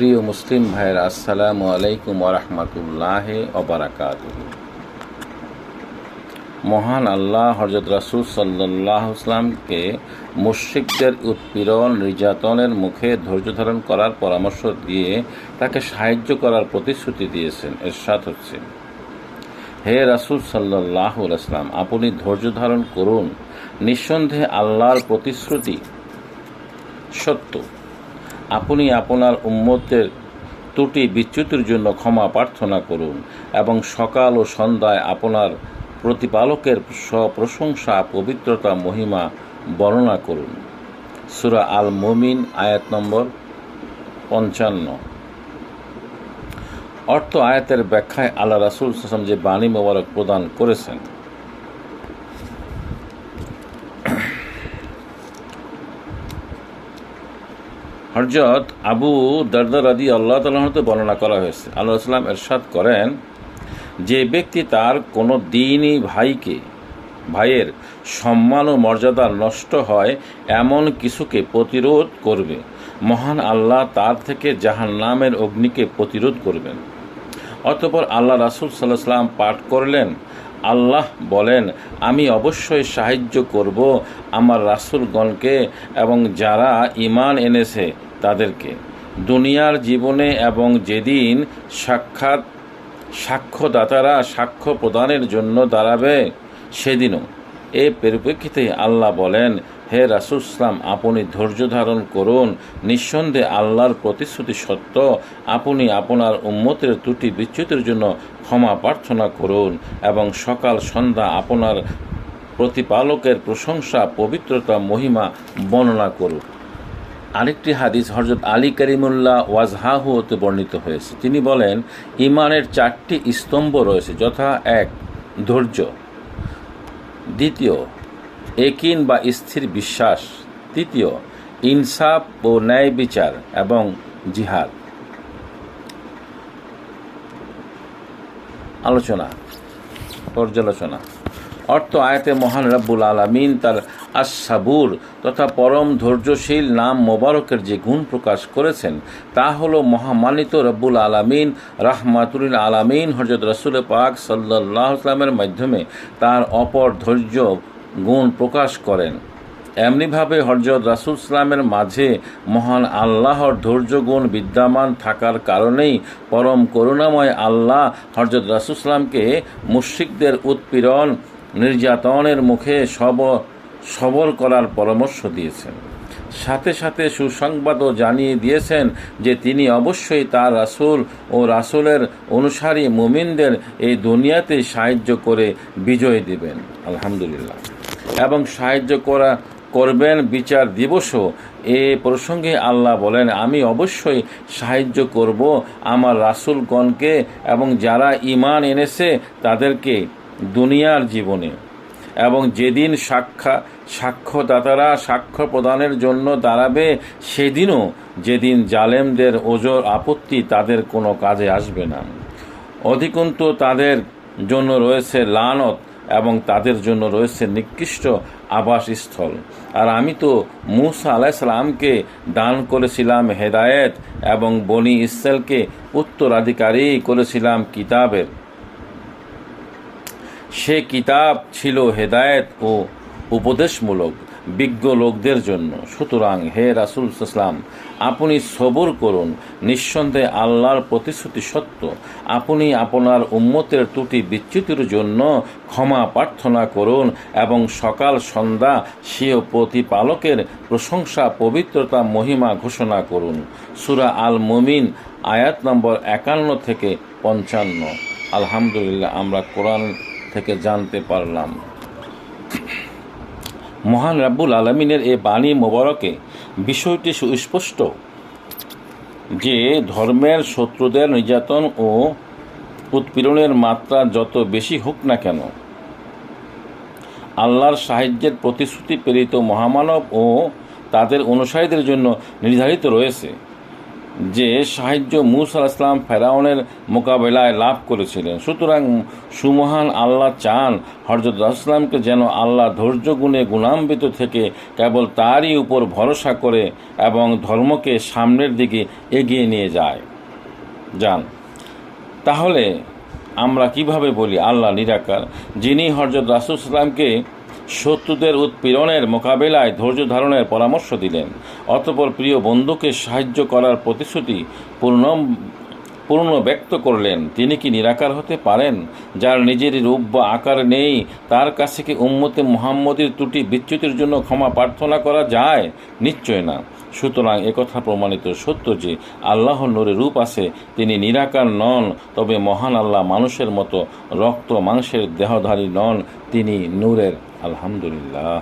প্রিয় মুসলিম ভাইয়ের আসসালামু আলাইকুম ওরহমতুল্লাহি ওবারাকাতুহু। মহান আল্লাহ হযরত রাসূল সাল্লাল্লাহু আলাইহি ওয়াসাল্লামকে মুশরিকদের উৎপীড়ন নির্যাতনের মুখে ধৈর্য ধারণ করার পরামর্শ দিয়ে তাকে সাহায্য করার প্রতিশ্রুতি দিয়েছেন। ইরশাদ হচ্ছে, হে রাসূল সাল্লাল্লাহু আলাইহি ওয়াসাল্লাম, আপনি ধৈর্য ধারণ করুন, নিঃসন্দেহে আল্লাহর প্রতিশ্রুতি সত্য। আপনি আপনার উম্মতের ত্রুটি বিচ্যুতির জন্য ক্ষমা প্রার্থনা করুন এবং সকাল ও সন্ধ্যায় আপনার প্রতিপালকের প্রশংসা, পবিত্রতা, মহিমা বর্ণনা করুন। সূরা আল মুমিন আয়াত নম্বর 55। অর্থ আয়াতের ব্যাখ্যায় আল্লাহ রাসূল সাল্লাল্লাহু আলাইহি ওয়াসাল্লাম যে বাণী মোবারক প্রদান করেছেন, হযরত আবু দারদা রাদিয়াল্লাহু তাআলা হতে বর্ণনা করা হয়েছে, আল্লাহ রাসূল ইরশাদ করেন, যে ব্যক্তি তার কোনো দ্বীনী ভাইয়ের সম্মান ও মর্যাদা নষ্ট হয় এমন কিছুকে প্রতিরোধ করবে, মহান আল্লাহ তার থেকে জাহান্নামের অগ্নিকে প্রতিরোধ করবেন। অতঃপর আল্লাহ রাসূল সাল্লাল্লাহু আলাইহি ওয়াসাল্লাম পাঠ করলেন, আল্লাহ বলেন, আমি অবশ্যই সাহায্য করব আমার রাসূলগণকে এবং যারা ঈমান এনেছে তাদেরকে দুনিয়ার জীবনে, এবং যেদিন সাক্ষ্যদাতারা সাক্ষ্য প্রদানের জন্য দাঁড়াবে সেদিনও। এ পরিপ্রেক্ষিতে আল্লাহ বলেন, হে রাসূল সাল্লাল্লাহু আলাইহি ওয়াসাল্লাম, আপনি ধৈর্য ধারণ করুন, নিঃসন্দেহে আল্লাহর প্রতিশ্রুতি সত্য। আপনি আপনার উম্মতের ত্রুটি বিচ্যুতির জন্য ক্ষমা প্রার্থনা করুন এবং সকাল সন্ধ্যা আপনার প্রতিপালকের প্রশংসা, পবিত্রতা, মহিমা বর্ণনা করুন। আরেকটি হাদিস হযরত আলী কারিমুল্লাহ ওয়াজহাহু হতে বর্ণিত হয়েছে। তিনি বলেন, ঈমানের 4টি স্তম্ভ রয়েছে, যথা 1 ধৈর্য, 2 ইয়াকিন বা স্থির বিশ্বাস, 3 ইনসাফ ও ন্যায় বিচার, এবং জিহাদ। পর্যালোচনা। অর্থ আয়াতে মহান রব্বুল আলামিন তার আস-সাবুর তথা পরম ধৈর্যশীল নাম মোবারকের যে গুণ প্রকাশ করেছেন তা হলো মহামান্বিত রব্বুল আলামিন রাহমাতুল আলামিন হযরত রাসূল পাক সাল্লাল্লাহু আলাইহি ওয়াসাল্লামের মাধ্যমে তার অপর ধৈর্য গুণ প্রকাশ করেন। এমনিভাবে হযরত রাসূল সাল্লামের মাঝে মহান আল্লাহর ধৈর্য গুণ বিদ্যমান থাকার কারণেই পরম করুণাময় আল্লাহ হযরত রাসূল সাল্লামকে মুশরিকদের উৎপীড়ন নির্যাতনের মুখে সবল করার পরামর্শ দিয়েছেন। সাথে সাথে সুসংবাদও জানিয়ে দিয়েছেন যে তিনি অবশ্যই তার রাসূল ও রাসূলের অনুসারী মুমিনদের এই দুনিয়াতে সাহায্য করে বিজয় দিবেন, আলহামদুলিল্লাহ, এবং সাহায্য করবেন বিচার দিবসও। এ প্রসঙ্গে আল্লাহ বলেন, আমি অবশ্যই সাহায্য করব আমার রাসূলগণকে এবং যারা ঈমান এনেছে তাদেরকে দুনিয়ার জীবনে, এবং যেদিন সাক্ষ্যদাতারা সাক্ষ্য প্রদানের জন্য দাঁড়াবে সেদিনও, যেদিন জালেমদের ওজর আপত্তি তাদের কোনো কাজে আসবে না। অধিকন্তু তাদের জন্য রয়েছে লানত এবং তাদের জন্য রয়েছে নিকৃষ্ট আবাসস্থল। আর আমি তো মূসা আলাইহিস সালামকে দান করেছিলাম হেদায়েত এবং বনি ইসরাঈলকে উত্তরাধিকারী করেছিলাম কিতাবের। সে কিতাব ছিল হেদায়েত ও উপদেশমূলক বিজ্ঞ লোকদের জন্য। সুতরাং হে রাসূল সাল্লাল্লাহু আলাইহি ওয়াসাল্লাম, আপনি সবর করুন, নিঃসন্দেহে আল্লাহর প্রতিশ্রুতি সত্য। আপনি আপনার উম্মতের ত্রুটি বিচ্যুতির জন্য ক্ষমা প্রার্থনা করুন এবং সকাল সন্ধ্যা স্বীয় প্রতিপালকের প্রশংসা, পবিত্রতা, মহিমা ঘোষণা করুন। সূরা আল মুমিন আয়াত নম্বর 51 থেকে 55। আলহামদুলিল্লাহ, আমরা কোরআন থেকে জানতে পারলাম মহান রব্বুল আলামিনের এ বাণী মোবারকে বিষয়টি সুস্পষ্ট যে ধর্মের শত্রুদের নির্যাতন ও উৎপীড়নের মাত্রা যত বেশি হোক না কেন, আল্লাহর সাহায্যের প্রতিশ্রুতি প্রেরিত মহামানব ও তাদের অনুসারীদের জন্য নির্ধারিত রয়েছে। যে সাহায্য মূসা আলাইহিস সালাম ফেরাউনের মোকাবেলায় লাভ করেছিলেন। সুতরাং সুমহান আল্লাহ চান হযরত রাসূলুল্লাহকে যেন আল্লাহ ধৈর্য গুণে গুণান্বিত থেকে কেবল তারই উপর ভরসা করে এবং ধর্মকে সামনের দিকে এগিয়ে নিয়ে যান। তাহলে আমরা কিভাবে বলি আল্লাহ নিরাকার, যিনি হযরত রাসূল সাল্লামকে শত্রুদের উৎপীড়নের মোকাবেলায় ধৈর্য ধারণের পরামর্শ দিলেন, অতঃপর প্রিয় বন্ধুকে সাহায্য করার প্রতিশ্রুতি পূর্ণ ব্যক্ত করলেন, তিনি কি নিরাকার হতে পারেন? যার নিজের রূপ বা আকার নেই, তার কাছে কি উম্মতে মুহাম্মদীর ত্রুটি বিচ্যুতির জন্য ক্ষমা প্রার্থনা করা যায়? নিশ্চয় না। সুতরাং একথা প্রমাণিত সত্য যে আল্লাহর নূরে রূপ আছে, তিনি নিরাকার নন। তবে মহান আল্লাহ মানুষের মতো রক্ত মাংসের দেহধারী নন, তিনি নূরের। আলহামদুলিল্লাহ।